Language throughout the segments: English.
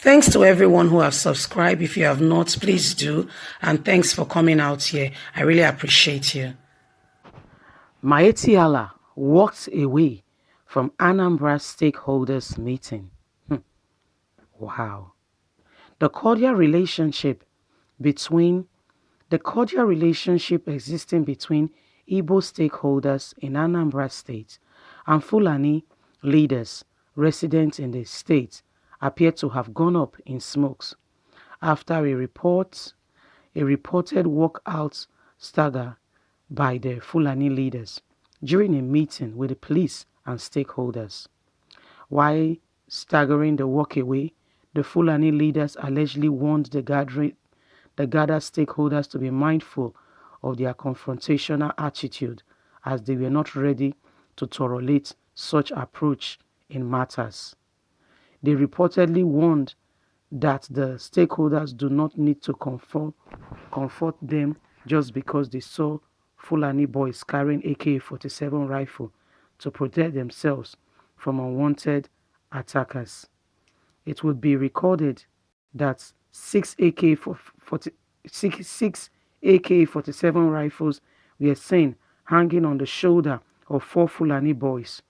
Thanks to everyone who have subscribed. If you have not, please do. And thanks for coming out here. I really appreciate you. Miyetti walked away from Anambra stakeholders meeting. Wow. The cordial relationship existing between Igbo stakeholders in Anambra State and Fulani leaders resident in the state appear to have gone up in smokes after a reported walkout stagger by the Fulani leaders during a meeting with the police and stakeholders. While staggering the walkaway, the Fulani leaders allegedly warned the gathered stakeholders to be mindful of their confrontational attitude as they were not ready to tolerate such approach in matters. They reportedly warned that the stakeholders do not need to comfort them just because they saw Fulani boys carrying AK-47 rifle to protect themselves from unwanted attackers. It would be recorded that six AK-47 rifles were seen hanging on the shoulder of 4 Fulani boys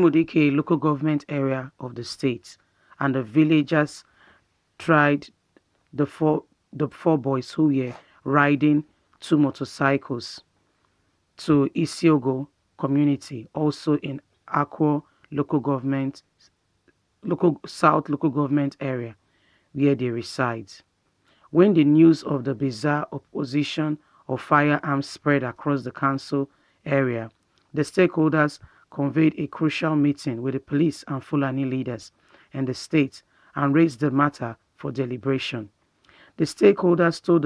in Miyetti local government area of the state, and the villagers tried the four boys who were riding 2 motorcycles to Isiogo community, also in Akwa South local government area where they reside. When the news of the bizarre opposition of firearms spread across the council area, the stakeholders convened a crucial meeting with the police and Fulani leaders in the state and raised the matter for deliberation. The stakeholders told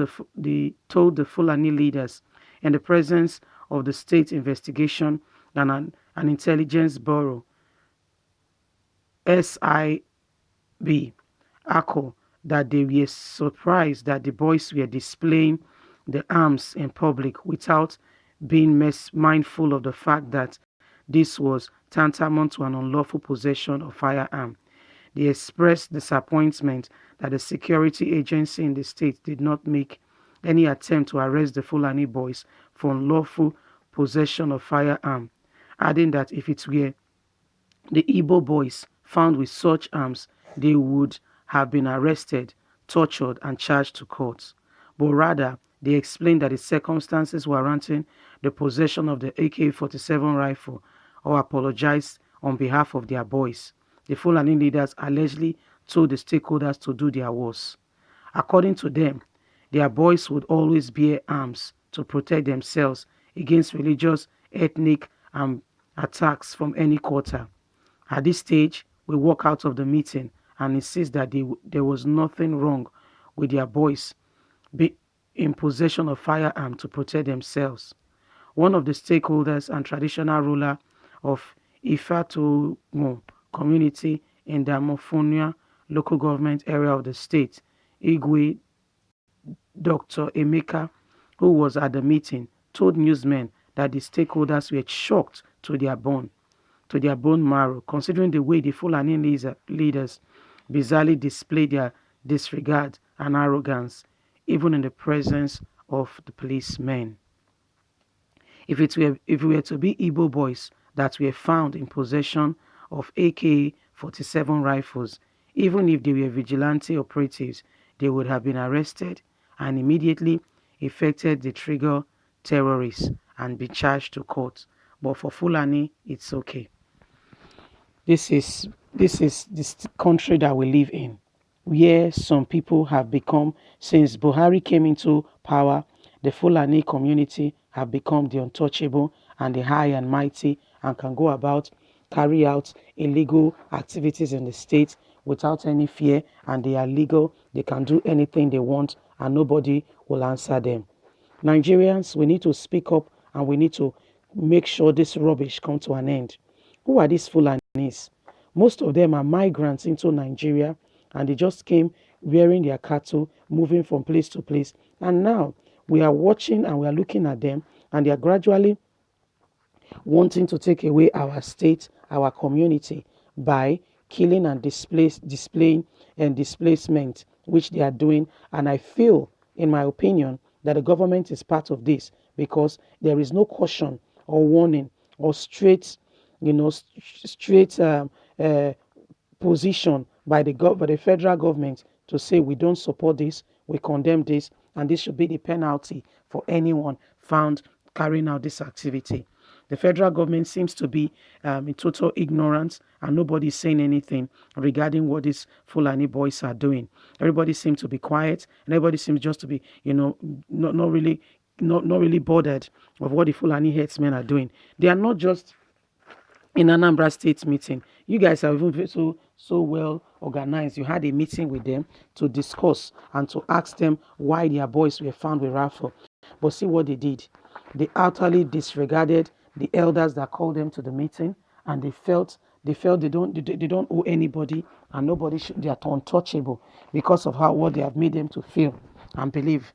the Fulani leaders in the presence of the State Investigation and an Intelligence Bureau SIB ACO that they were surprised that the boys were displaying the arms in public without being mindful of the fact that this was tantamount to an unlawful possession of firearm. They expressed disappointment that the security agency in the state did not make any attempt to arrest the Fulani boys for unlawful possession of firearm, adding that if it were the Igbo boys found with such arms, they would have been arrested, tortured, and charged to court. But rather, they explained that the circumstances warranting the possession of the AK-47 rifle or apologized on behalf of their boys. The Fulani leaders allegedly told the stakeholders to do their worst. According to them, their boys would always bear arms to protect themselves against religious, ethnic, and attacks from any quarter. At this stage, we walk out of the meeting and insist that there was nothing wrong with their boys being in possession of firearms to protect themselves. One of the stakeholders and traditional ruler of Ifatomo community in the Amofonia local government area of the state, Igwe Dr. Emeka, who was at the meeting, told newsmen that the stakeholders were shocked to their bone marrow, considering the way the Fulani leaders bizarrely displayed their disregard and arrogance, even in the presence of the policemen. If it were to be Igbo boys that were found in possession of AK-47 rifles, even if they were vigilante operatives, they would have been arrested and immediately effected the trigger terrorists and be charged to court. But for Fulani, it's okay. This is this country that we live in, where some people have become, since Buhari came into power, the Fulani community have become the untouchable and the high and mighty and can go about, carry out illegal activities in the state without any fear, and they are legal. They can do anything they want and nobody will answer them. Nigerians, we need to speak up and we need to make sure this rubbish comes to an end. Who are these Fulanis? Most of them are migrants into Nigeria and they just came wearing their cattle, moving from place to place. And now we are watching and we are looking at them and they are gradually wanting to take away our state, our community by killing and displaying and displacement, which they are doing. And I feel, in my opinion, that the government is part of this because there is no caution or warning or straight, straight uh, position by by the federal government to say we don't support this, we condemn this, and this should be the penalty for anyone found carrying out this activity. The federal government seems to be in total ignorance, and nobody is saying anything regarding what these Fulani boys are doing. Everybody seems to be quiet, and everybody seems just to be, not really, not really bothered of what the Fulani headsmen are doing. They are not just in Anambra State meeting. You guys are even so well organized. You had a meeting with them to discuss and to ask them why their boys were found with rifle. But see what they did. They utterly disregarded the elders that called them to the meeting, and they felt they don't owe anybody, and nobody should, they are untouchable because of what they have made them to feel and believe.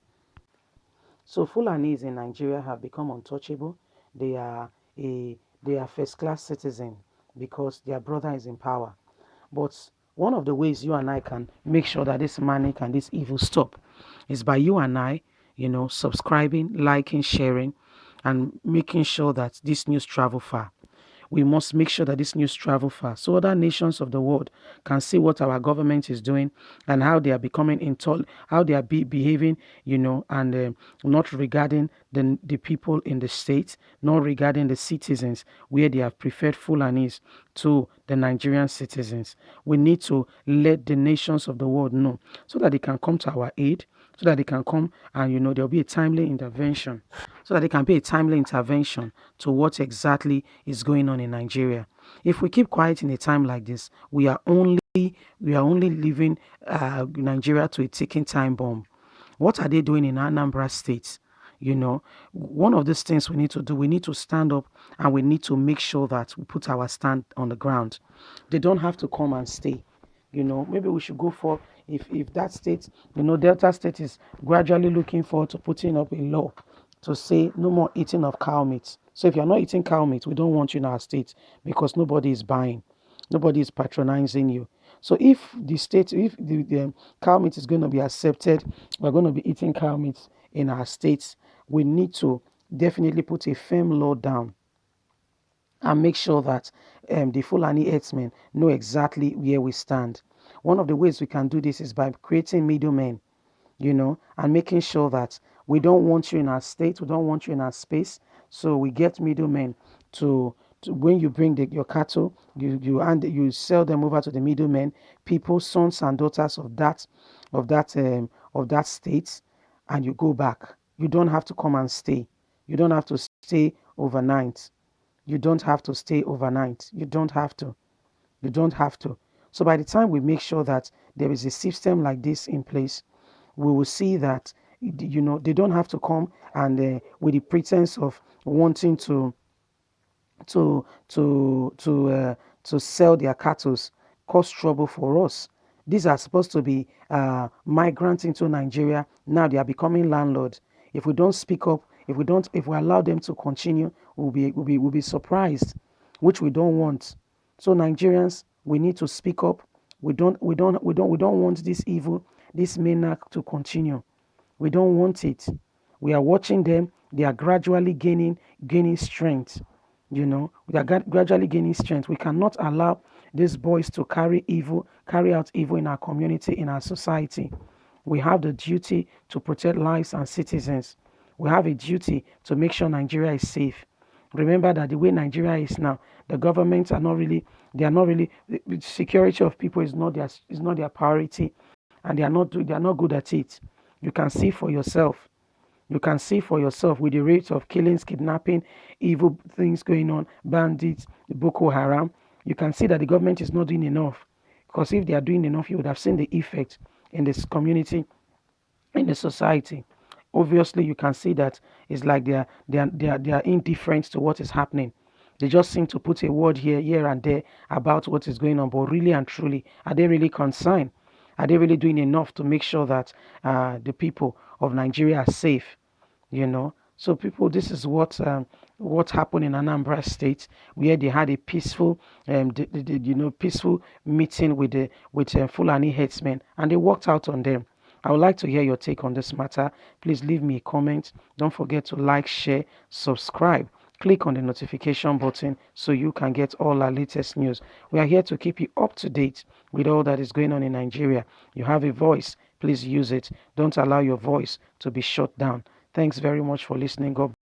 So Fulanis in Nigeria have become untouchable. They are they are first class citizen because their brother is in power. But one of the ways you and I can make sure that this manic and this evil stop is by you and I, subscribing, liking, sharing, and making sure that this news travel far. We must make sure that this news travel fast so other nations of the world can see what our government is doing and how they are becoming how they are behaving, and not regarding the people in the state, not regarding the citizens where they have preferred Fulanis to the Nigerian citizens. We need to let the nations of the world know so that they can come to our aid, so that they can come and there'll be a timely intervention, so that they can be a timely intervention to what exactly is going on in Nigeria. If we keep quiet in a time like this, we are only leaving Nigeria to a ticking time bomb. What are they doing in Anambra State? One of these things we need to do, we need to stand up and we need to make sure that we put our stand on the ground. They don't have to come and stay. Maybe we should go for, if that state, Delta State is gradually looking forward to putting up a law to say no more eating of cow meat. So if you're not eating cow meat, we don't want you in our state because nobody is buying, nobody is patronizing you. So if the cow meat is going to be accepted, we're going to be eating cow meat in our states, we need to definitely put a firm law down and make sure that the Fulani herdsmen know exactly where we stand. One of the ways we can do this is by creating middlemen, and making sure that we don't want you in our state, we don't want you in our space. So we get middlemen to when you bring your cattle, you sell them over to the middlemen, people, sons and daughters of that state, and you go back. You don't have to come and stay. You don't have to stay overnight. You don't have to stay overnight. You don't have to. You don't have to. So by the time we make sure that there is a system like this in place, we will see that they don't have to come and with the pretense of wanting to to to to sell their cattle, cause trouble for us. These are supposed to be migrants into Nigeria. Now they are becoming landlords. If we don't speak up, if we allow them to continue, we'll be surprised, which we don't want. So Nigerians, we need to speak up. We don't want this evil, this maniac to continue. We don't want it. We are watching them. They are gradually gaining strength. We are gradually gaining strength. We cannot allow these boys to carry out evil in our community, in our society. We have the duty to protect lives and citizens. We have a duty to make sure Nigeria is safe. Remember that the way Nigeria is now, the governments are not really, the security of people is not their priority, and they are not good at it. You can see for yourself. You can see for yourself with the rates of killings, kidnapping, evil things going on, bandits, Boko Haram. You can see that the government is not doing enough. Because if they are doing enough, you would have seen the effect in this community, in the society. Obviously, you can see that it's like they are indifferent to what is happening. They just seem to put a word here and there about what is going on. But really and truly, are they really concerned? Are they really doing enough to make sure that the people of Nigeria are safe? you know. So, people, this is what happened in Anambra State, where they had a peaceful, peaceful meeting with the with Fulani headsmen, and they worked out on them. I would like to hear your take on this matter. Please leave me a comment. Don't forget to like, share, subscribe. Click on the notification button so you can get all our latest news. We are here to keep you up to date with all that is going on in Nigeria. You have a voice, please use it. Don't allow your voice to be shut down. Thanks very much for listening. God